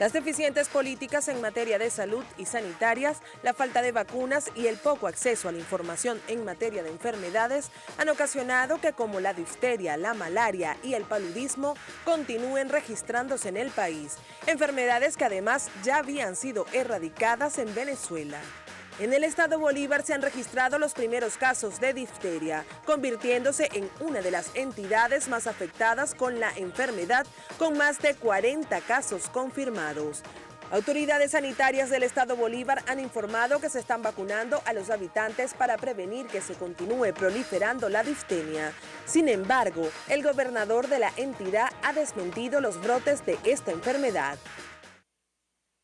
Las deficientes políticas en materia de salud y sanitarias, la falta de vacunas y el poco acceso a la información en materia de enfermedades han ocasionado que como la difteria, la malaria y el paludismo continúen registrándose en el país, enfermedades que además ya habían sido erradicadas en Venezuela. En el estado Bolívar se han registrado los primeros casos de difteria, convirtiéndose en una de las entidades más afectadas con la enfermedad, con más de 40 casos confirmados. Autoridades sanitarias del estado Bolívar han informado que se están vacunando a los habitantes para prevenir que se continúe proliferando la difteria. Sin embargo, el gobernador de la entidad ha desmentido los brotes de esta enfermedad.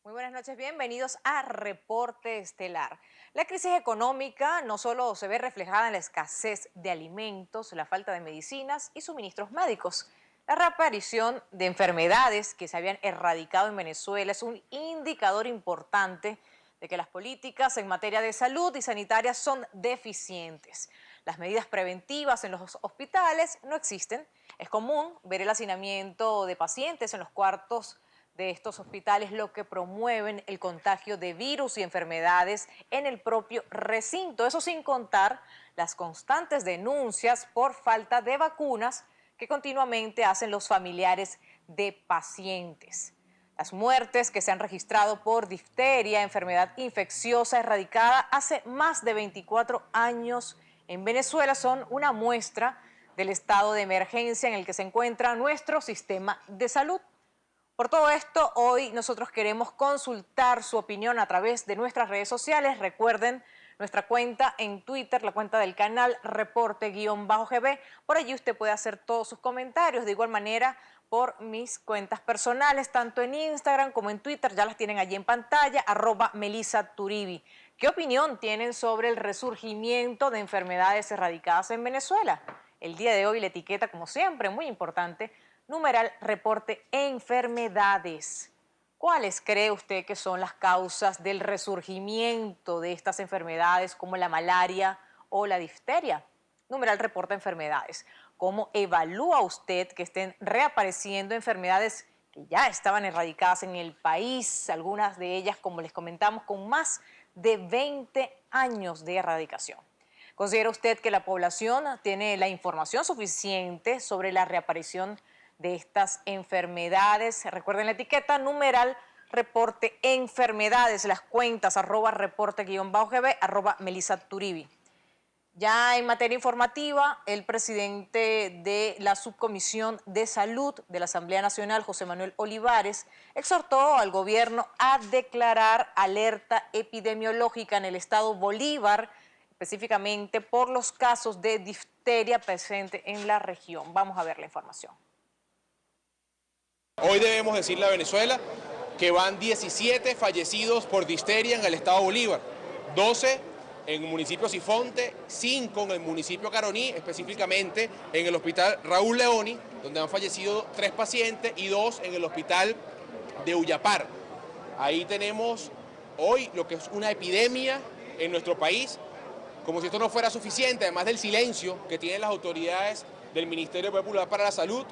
Muy buenas noches, bienvenidos a Reporte Estelar. La crisis económica no solo se ve reflejada en la escasez de alimentos, la falta de medicinas y suministros médicos. La reaparición de enfermedades que se habían erradicado en Venezuela es un indicador importante de que las políticas en materia de salud y sanitarias son deficientes. Las medidas preventivas en los hospitales no existen. Es común ver el hacinamiento de pacientes en los cuartos de estos hospitales, lo que promueven el contagio de virus y enfermedades en el propio recinto. Eso sin contar las constantes denuncias por falta de vacunas que continuamente hacen los familiares de pacientes. Las muertes que se han registrado por difteria, enfermedad infecciosa erradicada hace más de 24 años en Venezuela, son una muestra del estado de emergencia en el que se encuentra nuestro sistema de salud. Por todo esto, hoy nosotros queremos consultar su opinión a través de nuestras redes sociales. Recuerden nuestra cuenta en Twitter, la cuenta del canal Reporte_GB. Por allí usted puede hacer todos sus comentarios. De igual manera, por mis cuentas personales, tanto en Instagram como en Twitter, ya las tienen allí en pantalla, @MelisaTuribi. ¿Qué opinión tienen sobre el resurgimiento de enfermedades erradicadas en Venezuela? El día de hoy la etiqueta, como siempre, muy importante, numeral Reporte Enfermedades. ¿Cuáles cree usted que son las causas del resurgimiento de estas enfermedades como la malaria o la difteria? Numeral Reporte Enfermedades. ¿Cómo evalúa usted que estén reapareciendo enfermedades que ya estaban erradicadas en el país? Algunas de ellas, como les comentamos, con más de 20 años de erradicación. ¿Considera usted que la población tiene la información suficiente sobre la reaparición de estas enfermedades? Recuerden la etiqueta numeral Reporte Enfermedades, las cuentas @Reporte_GB, @MelisaTuribi. Ya en materia informativa, el presidente de la Subcomisión de Salud de la Asamblea Nacional, José Manuel Olivares, exhortó al gobierno a declarar alerta epidemiológica en el estado Bolívar, específicamente por los casos de difteria presente en la región. Vamos a ver la información. Hoy debemos decirle a Venezuela que van 17 fallecidos por difteria en el estado Bolívar, 12 en el municipio Sifonte, 5 en el municipio Caroní, específicamente en el hospital Raúl Leoni, donde han fallecido 3 pacientes, y 2 en el hospital de Uyapar. Ahí tenemos hoy lo que es una epidemia en nuestro país. Como si esto no fuera suficiente, además del silencio que tienen las autoridades del Ministerio Popular para la Salud,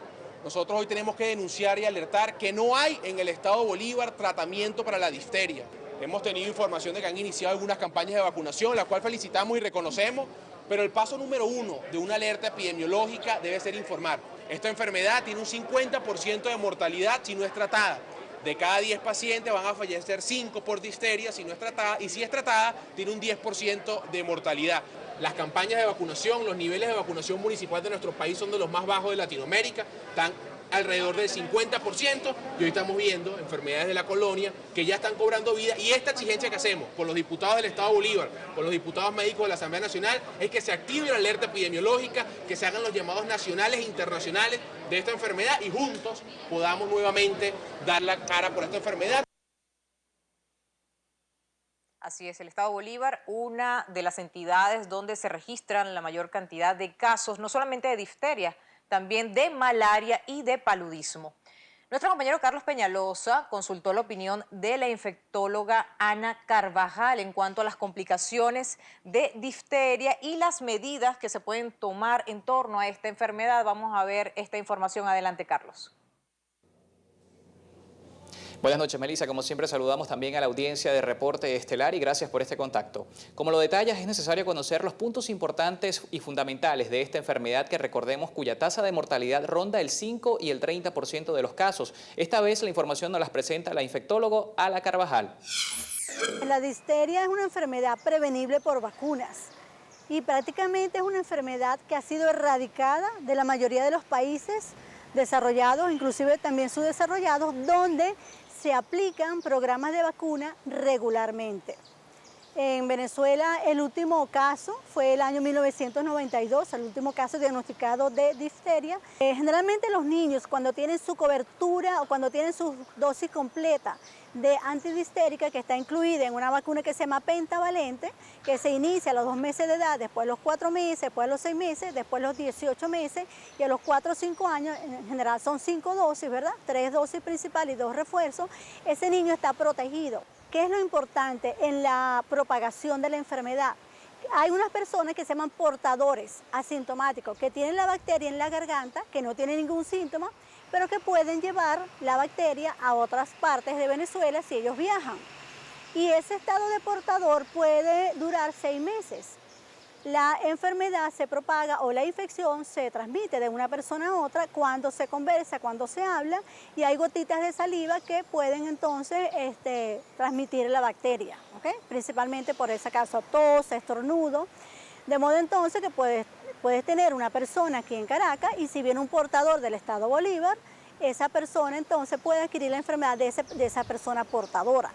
nosotros hoy tenemos que denunciar y alertar que no hay en el estado Bolívar tratamiento para la difteria. Hemos tenido información de que han iniciado algunas campañas de vacunación, la cual felicitamos y reconocemos, pero el paso número 1 de una alerta epidemiológica debe ser informar. Esta enfermedad tiene un 50% de mortalidad si no es tratada. De cada 10 pacientes van a fallecer 5 por difteria si no es tratada, y si es tratada tiene un 10% de mortalidad. Las campañas de vacunación, los niveles de vacunación municipal de nuestro país son de los más bajos de Latinoamérica, están alrededor del 50%, y hoy estamos viendo enfermedades de la colonia que ya están cobrando vida, y esta exigencia que hacemos con los diputados del Estado Bolívar, con los diputados médicos de la Asamblea Nacional, es que se active la alerta epidemiológica, que se hagan los llamados nacionales e internacionales de esta enfermedad y juntos podamos nuevamente dar la cara por esta enfermedad. Así es, el estado Bolívar, una de las entidades donde se registran la mayor cantidad de casos, no solamente de difteria, también de malaria y de paludismo. Nuestro compañero Carlos Peñalosa consultó la opinión de la infectóloga Ana Carvajal en cuanto a las complicaciones de difteria y las medidas que se pueden tomar en torno a esta enfermedad. Vamos a ver esta información. Adelante, Carlos. Buenas noches, Melissa. Como siempre, saludamos también a la audiencia de Reporte Estelar y gracias por este contacto. Como lo detallas, es necesario conocer los puntos importantes y fundamentales de esta enfermedad que recordemos cuya tasa de mortalidad ronda el 5 y el 30% de los casos. Esta vez la información nos las presenta la infectólogo Ala Carvajal. La difteria es una enfermedad prevenible por vacunas y prácticamente es una enfermedad que ha sido erradicada de la mayoría de los países desarrollados, inclusive también subdesarrollados, donde se aplican programas de vacuna regularmente. En Venezuela el último caso fue el año 1992, el último caso diagnosticado de difteria. Generalmente los niños cuando tienen su cobertura o cuando tienen su dosis completa de antidifterica, que está incluida en una vacuna que se llama pentavalente, que se inicia a los 2 meses de edad, después a los 4 meses, después a los 6 meses, después a los 18 meses y a los 4 o 5 años, en general son 5 dosis, ¿verdad? 3 dosis principales y 2 refuerzos, ese niño está protegido. ¿Qué es lo importante en la propagación de la enfermedad? Hay unas personas que se llaman portadores asintomáticos, que tienen la bacteria en la garganta, que no tienen ningún síntoma, pero que pueden llevar la bacteria a otras partes de Venezuela si ellos viajan. Y ese estado de portador puede durar 6 meses. La enfermedad se propaga o la infección se transmite de una persona a otra cuando se conversa, cuando se habla, y hay gotitas de saliva que pueden entonces transmitir la bacteria, ¿okay? Principalmente por ese caso tos, estornudo, de modo entonces que puedes tener una persona aquí en Caracas y si viene un portador del estado Bolívar, esa persona entonces puede adquirir la enfermedad de esa persona portadora.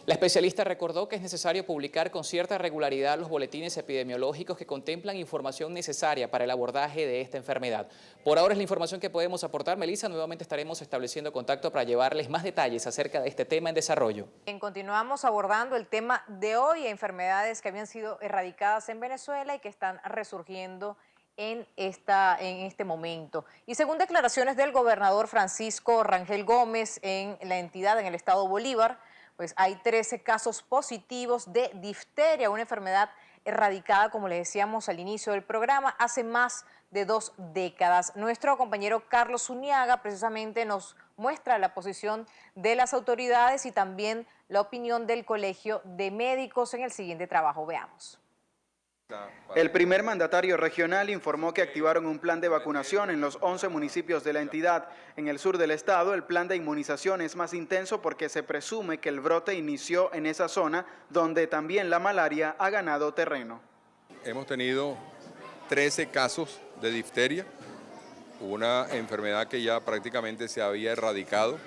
La especialista recordó que es necesario publicar con cierta regularidad los boletines epidemiológicos que contemplan información necesaria para el abordaje de esta enfermedad. Por ahora es la información que podemos aportar. Melissa, nuevamente estaremos estableciendo contacto para llevarles más detalles acerca de este tema en desarrollo. Continuamos abordando el tema de hoy, enfermedades que habían sido erradicadas en Venezuela y que están resurgiendo en este momento. Y según declaraciones del gobernador Francisco Rangel Gómez en la entidad, en el estado Bolívar, pues hay 13 casos positivos de difteria, una enfermedad erradicada, como le decíamos al inicio del programa, hace más de 2 décadas. Nuestro compañero Carlos Zuniaga precisamente nos muestra la posición de las autoridades y también la opinión del Colegio de Médicos en el siguiente trabajo. Veamos. El primer mandatario regional informó que activaron un plan de vacunación en los 11 municipios de la entidad. En el sur del estado, el plan de inmunización es más intenso porque se presume que el brote inició en esa zona, donde también la malaria ha ganado terreno. Hemos tenido 13 casos de difteria, una enfermedad que ya prácticamente se había erradicado.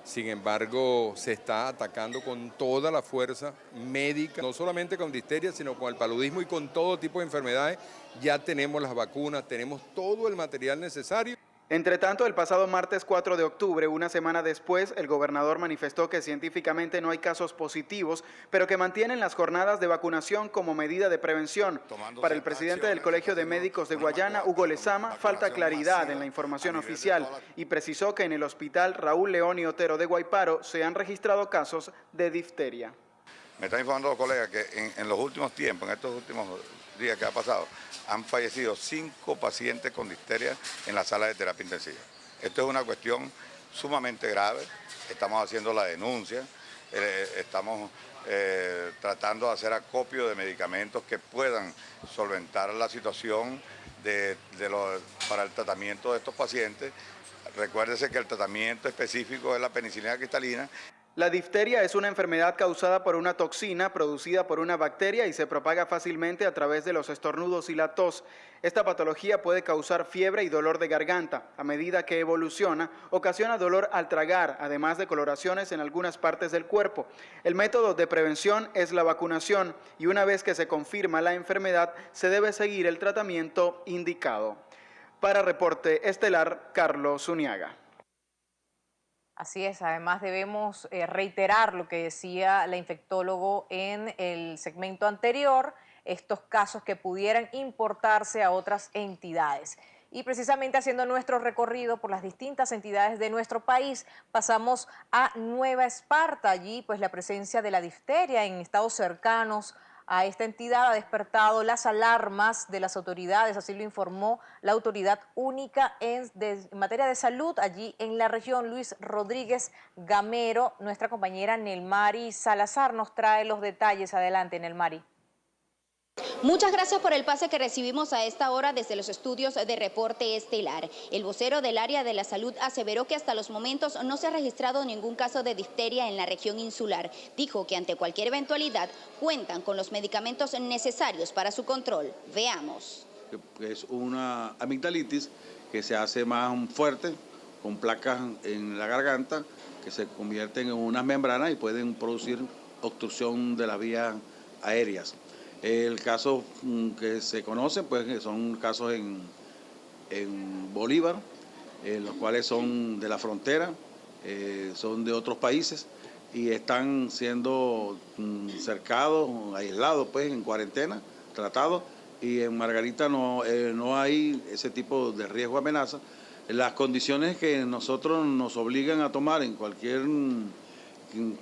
Sin embargo, se está atacando con toda la fuerza médica, no solamente con difteria, sino con el paludismo y con todo tipo de enfermedades. Ya tenemos las vacunas, tenemos todo el material necesario. Entre tanto, el pasado martes 4 de octubre, una semana después, el gobernador manifestó que científicamente no hay casos positivos, pero que mantienen las jornadas de vacunación como medida de prevención. Para el presidente del Colegio de Médicos de Guayana, Hugo Lezama, falta claridad en la información oficial y precisó que en el hospital Raúl León y Otero de Guayparo se han registrado casos de difteria. Me están informando los colegas que en los últimos tiempos, en estos últimos días que ha pasado, han fallecido 5 pacientes con difteria en la sala de terapia intensiva. Esto es una cuestión sumamente grave, estamos haciendo la denuncia, estamos tratando de hacer acopio de medicamentos que puedan solventar la situación para el tratamiento de estos pacientes. Recuérdese que el tratamiento específico es la penicilina cristalina. La difteria es una enfermedad causada por una toxina producida por una bacteria y se propaga fácilmente a través de los estornudos y la tos. Esta patología puede causar fiebre y dolor de garganta. A medida que evoluciona, ocasiona dolor al tragar, además de coloraciones en algunas partes del cuerpo. El método de prevención es la vacunación y una vez que se confirma la enfermedad, se debe seguir el tratamiento indicado. Para Reporte Estelar, Carlos Zuniaga. Así es, además debemos reiterar lo que decía la infectólogo en el segmento anterior, estos casos que pudieran importarse a otras entidades. Y precisamente haciendo nuestro recorrido por las distintas entidades de nuestro país, pasamos a Nueva Esparta. Allí pues la presencia de la difteria en estados cercanos a esta entidad ha despertado las alarmas de las autoridades, así lo informó la autoridad única en materia de salud allí en la región, Luis Rodríguez Gamero. Nuestra compañera Nelmari Salazar nos trae los detalles. Adelante, Nelmari. Muchas gracias por el pase que recibimos a esta hora desde los estudios de Reporte Estelar. El vocero del área de la salud aseveró que hasta los momentos no se ha registrado ningún caso de difteria en la región insular. Dijo que ante cualquier eventualidad cuentan con los medicamentos necesarios para su control. Veamos. Es una amigdalitis que se hace más fuerte, con placas en la garganta que se convierten en unas membranas y pueden producir obstrucción de las vías aéreas. El caso que se conoce, pues son casos en Bolívar, los cuales son de la frontera, son de otros países y están siendo cercados, aislados, pues en cuarentena, tratados, y en Margarita no hay ese tipo de riesgo o amenaza. Las condiciones que nosotros nos obligan a tomar en cualquier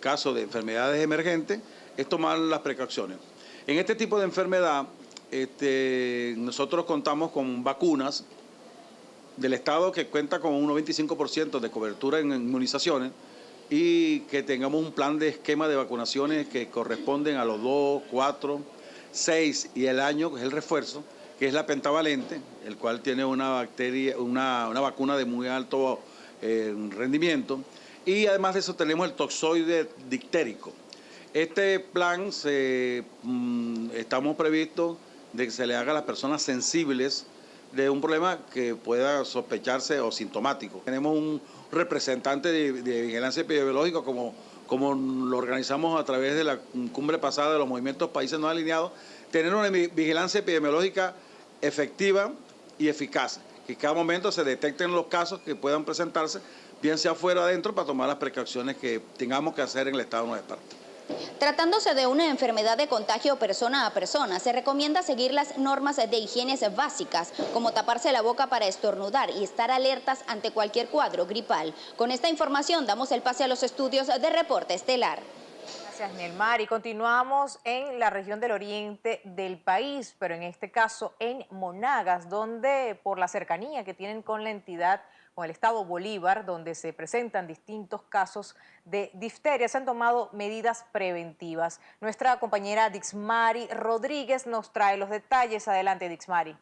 caso de enfermedades emergentes es tomar las precauciones. En este tipo de enfermedad, nosotros contamos con vacunas del Estado que cuenta con un 95% de cobertura en inmunizaciones y que tengamos un plan de esquema de vacunaciones que corresponden a los 2, 4, 6 y el año, que es el refuerzo, que es la pentavalente, el cual tiene una vacuna de muy alto rendimiento, y además de eso tenemos el toxoide dictérico. Este plan estamos previstos de que se le haga a las personas sensibles de un problema que pueda sospecharse o sintomático. Tenemos un representante de vigilancia epidemiológica como lo organizamos a través de la cumbre pasada de los movimientos países no alineados, tener una vigilancia epidemiológica efectiva y eficaz, que cada momento se detecten los casos que puedan presentarse, bien sea afuera o adentro, para tomar las precauciones que tengamos que hacer en el estado de nuestra parte. Tratándose de una enfermedad de contagio persona a persona, se recomienda seguir las normas de higiene básicas, como taparse la boca para estornudar y estar alertas ante cualquier cuadro gripal. Con esta información damos el pase a los estudios de Reporte Estelar. Gracias, Nelmari. Continuamos en la región del oriente del país, pero en este caso en Monagas, donde por la cercanía que tienen con la entidad, con el estado Bolívar, donde se presentan distintos casos de difteria, se han tomado medidas preventivas. Nuestra compañera Dixmari Rodríguez nos trae los detalles. Adelante, Dixmari.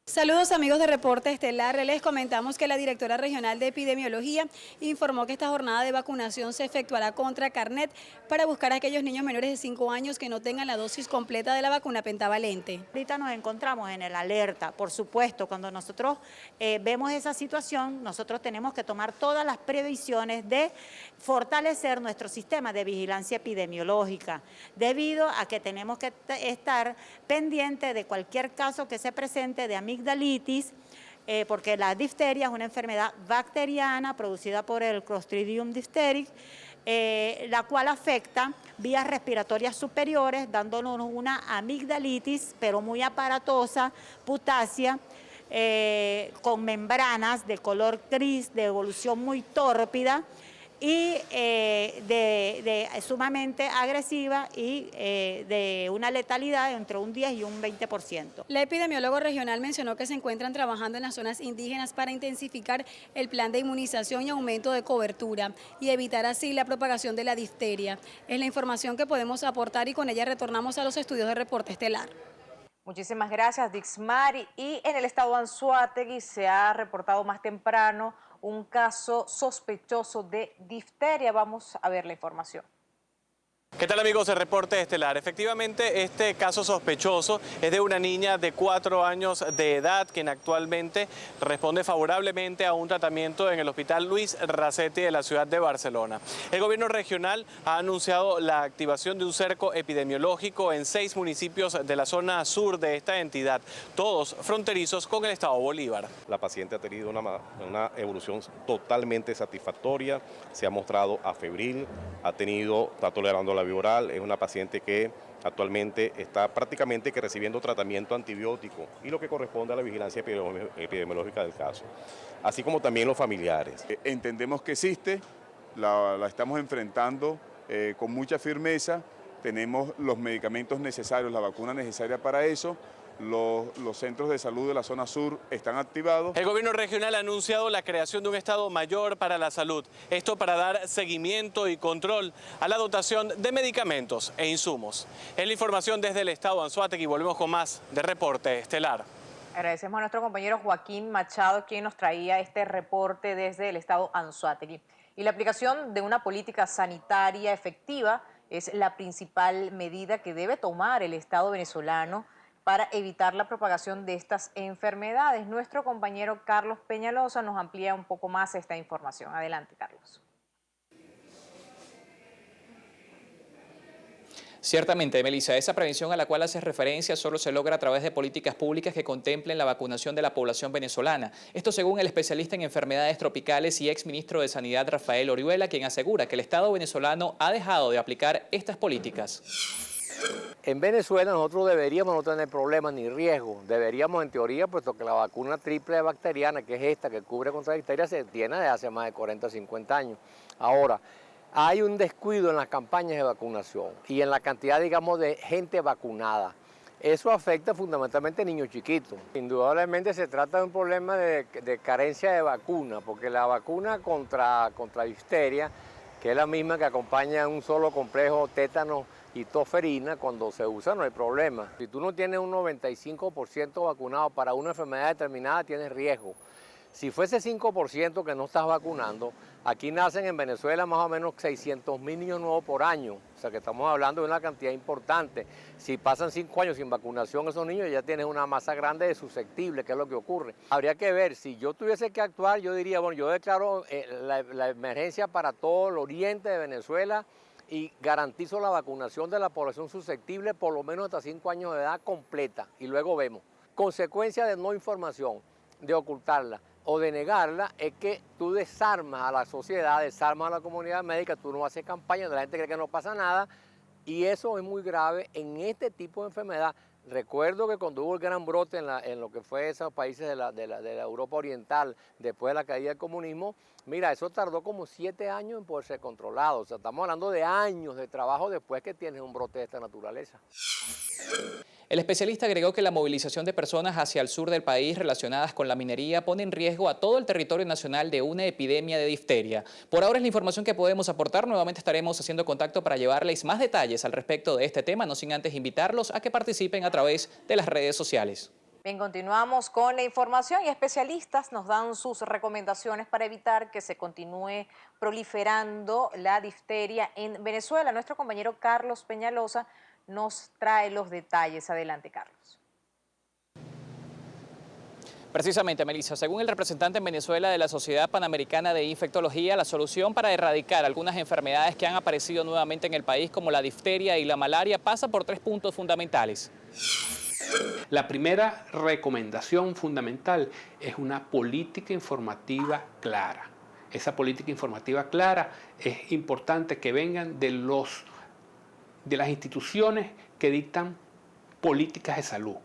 Saludos amigos de Reporte Estelar, les comentamos que la directora regional de epidemiología informó que esta jornada de vacunación se efectuará contra carnet para buscar a aquellos niños menores de 5 años que no tengan la dosis completa de la vacuna pentavalente. Ahorita nos encontramos en el alerta, por supuesto, cuando nosotros vemos esa situación, nosotros tenemos que tomar todas las previsiones de fortalecer nuestro sistema de vigilancia epidemiológica, debido a que tenemos que estar pendientes de cualquier caso que se presente de amigdalitis, porque la difteria es una enfermedad bacteriana producida por el Clostridium diphtheric, la cual afecta vías respiratorias superiores, dándonos una amigdalitis, pero muy aparatosa, putácea, con membranas de color gris, de evolución muy tórpida, y sumamente agresiva y de una letalidad entre un 10 y un 20%. La epidemiólogo regional mencionó que se encuentran trabajando en las zonas indígenas para intensificar el plan de inmunización y aumento de cobertura y evitar así la propagación de la difteria. Es la información que podemos aportar y con ella retornamos a los estudios de Reporte Estelar. Muchísimas gracias, Dixmari. Y en el estado Anzoátegui se ha reportado más temprano un caso sospechoso de difteria. Vamos a ver la información. ¿Qué tal amigos de Reporte Estelar? Efectivamente, este caso sospechoso es de una niña de 4 años de edad, quien actualmente responde favorablemente a un tratamiento en el Hospital Luis Racetti de la ciudad de Barcelona. El gobierno regional ha anunciado la activación de un cerco epidemiológico en 6 municipios de la zona sur de esta entidad, todos fronterizos con el estado Bolívar. La paciente ha tenido una evolución totalmente satisfactoria, se ha mostrado afebril, está tolerando la vía oral, es una paciente que actualmente está prácticamente que recibiendo tratamiento antibiótico y lo que corresponde a la vigilancia epidemiológica del caso, así como también los familiares. Entendemos que existe, la estamos enfrentando con mucha firmeza tenemos los medicamentos necesarios, la vacuna necesaria para eso. Los centros de salud de la zona sur están activados. El gobierno regional ha anunciado la creación de un Estado Mayor para la Salud. Esto para dar seguimiento y control a la dotación de medicamentos e insumos. Es la información desde el Estado Anzoátegui. Volvemos con más de Reporte Estelar. Agradecemos a nuestro compañero Joaquín Machado, quien nos traía este reporte desde el Estado Anzoátegui. Y la aplicación de una política sanitaria efectiva es la principal medida que debe tomar el Estado venezolano para evitar la propagación de estas enfermedades. Nuestro compañero Carlos Peñalosa nos amplía un poco más esta información. Adelante, Carlos. Ciertamente, Melissa, esa prevención a la cual haces referencia solo se logra a través de políticas públicas que contemplen la vacunación de la población venezolana. Esto según el especialista en enfermedades tropicales y exministro de Sanidad Rafael Orihuela, quien asegura que el Estado venezolano ha dejado de aplicar estas políticas. En Venezuela nosotros deberíamos no tener problemas ni riesgos. Deberíamos, en teoría, puesto que la vacuna triple bacteriana, que es esta, que cubre contra difteria, se tiene desde hace más de 40 50 años. Ahora, hay un descuido en las campañas de vacunación y en la cantidad, digamos, de gente vacunada. Eso afecta fundamentalmente a niños chiquitos. Indudablemente se trata de un problema de carencia de vacuna, porque la vacuna contra difteria, que es la misma que acompaña un solo complejo tétano y tosferina, cuando se usa no hay problema. Si tú no tienes un 95% vacunado para una enfermedad determinada, tienes riesgo. Si fuese 5% que no estás vacunando, aquí nacen en Venezuela más o menos 600.000 niños nuevos por año. O sea que estamos hablando de una cantidad importante. Si pasan 5 años sin vacunación esos niños, ya tienes una masa grande de susceptibles, que es lo que ocurre. Habría que ver, si yo tuviese que actuar, yo diría, bueno, yo declaro la emergencia para todo el oriente de Venezuela y garantizo la vacunación de la población susceptible por lo menos hasta 5 años de edad completa y luego vemos. Consecuencia de no información, de ocultarla o de negarla es que tú desarmas a la sociedad, desarmas a la comunidad médica, tú no haces campaña, la gente cree que no pasa nada y eso es muy grave en este tipo de enfermedad. Recuerdo que cuando hubo el gran brote en lo que fue esos países de la Europa Oriental, después de la caída del comunismo, mira, eso tardó como 7 años en poder ser controlado. O sea, estamos hablando de años de trabajo después que tienes un brote de esta naturaleza. El especialista agregó que la movilización de personas hacia el sur del país relacionadas con la minería pone en riesgo a todo el territorio nacional de una epidemia de difteria. Por ahora es la información que podemos aportar. Nuevamente estaremos haciendo contacto para llevarles más detalles al respecto de este tema, no sin antes invitarlos a que participen a través de las redes sociales. Bien, continuamos con la información y especialistas nos dan sus recomendaciones para evitar que se continúe proliferando la difteria en Venezuela. Nuestro compañero Carlos Peñalosa nos trae los detalles. Adelante, Carlos. Precisamente, Melissa, según el representante en Venezuela de la Sociedad Panamericana de Infectología, la solución para erradicar algunas enfermedades que han aparecido nuevamente en el país, como la difteria y la malaria, pasa por 3 puntos fundamentales. La primera recomendación fundamental es una política informativa clara. Esa política informativa clara es importante que vengan de las instituciones que dictan políticas de salud.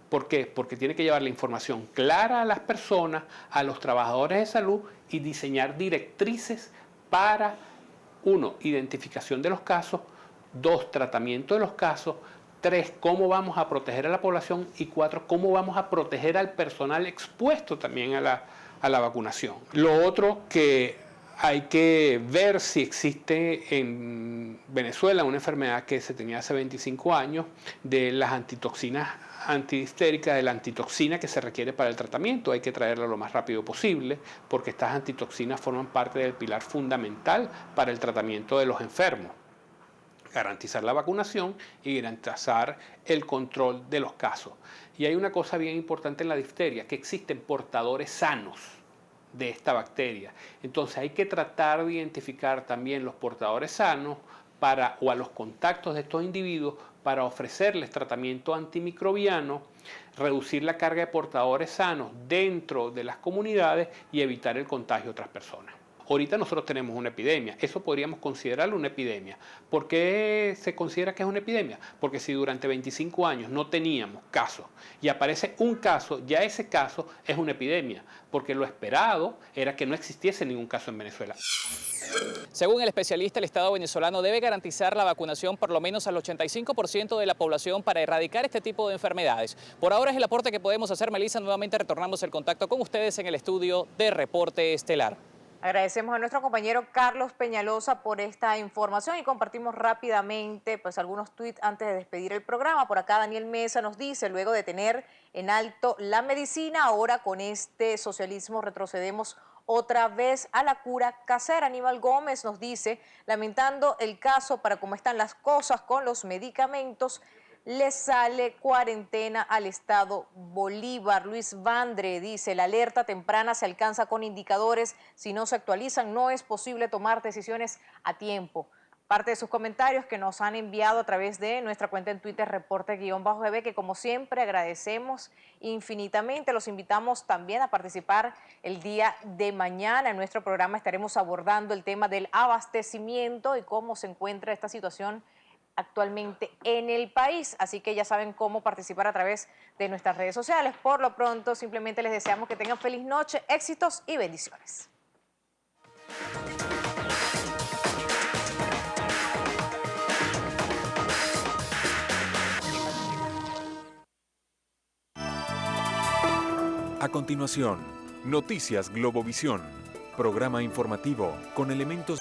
¿Por qué? Porque tiene que llevar la información clara a las personas, a los trabajadores de salud y diseñar directrices para, 1, identificación de los casos, 2, tratamiento de los casos, 3, cómo vamos a proteger a la población y 4, cómo vamos a proteger al personal expuesto también a la vacunación. Lo otro que hay que ver si existe en Venezuela una enfermedad que se tenía hace 25 años de las antitoxinas antidiftéricas, de la antitoxina que se requiere para el tratamiento. Hay que traerla lo más rápido posible porque estas antitoxinas forman parte del pilar fundamental para el tratamiento de los enfermos. Garantizar la vacunación y garantizar el control de los casos. Y hay una cosa bien importante en la difteria, que existen portadores sanos de esta bacteria. Entonces hay que tratar de identificar también los portadores sanos o a los contactos de estos individuos para ofrecerles tratamiento antimicrobiano, reducir la carga de portadores sanos dentro de las comunidades y evitar el contagio a otras personas. Ahorita nosotros tenemos una epidemia, eso podríamos considerarlo una epidemia. ¿Por qué se considera que es una epidemia? Porque si durante 25 años no teníamos casos y aparece un caso, ya ese caso es una epidemia, porque lo esperado era que no existiese ningún caso en Venezuela. Según el especialista, el Estado venezolano debe garantizar la vacunación por lo menos al 85% de la población para erradicar este tipo de enfermedades. Por ahora es el aporte que podemos hacer, Melissa. Nuevamente retornamos el contacto con ustedes en el estudio de Reporte Estelar. Agradecemos a nuestro compañero Carlos Peñalosa por esta información y compartimos rápidamente pues algunos tuits antes de despedir el programa. Por acá Daniel Mesa nos dice, luego de tener en alto la medicina, ahora con este socialismo retrocedemos otra vez a la cura casera. Aníbal Gómez nos dice, lamentando el caso para cómo están las cosas con los medicamentos, le sale cuarentena al Estado Bolívar. Luis Vandre dice, la alerta temprana se alcanza con indicadores, si no se actualizan no es posible tomar decisiones a tiempo. Parte de sus comentarios que nos han enviado a través de nuestra cuenta en Twitter, reporte_EB, que como siempre agradecemos infinitamente. Los invitamos también a participar el día de mañana. En nuestro programa estaremos abordando el tema del abastecimiento y cómo se encuentra esta situación actualmente en el país, así que ya saben cómo participar a través de nuestras redes sociales. Por lo pronto, simplemente les deseamos que tengan feliz noche, éxitos y bendiciones. A continuación, Noticias Globovisión, programa informativo con elementos...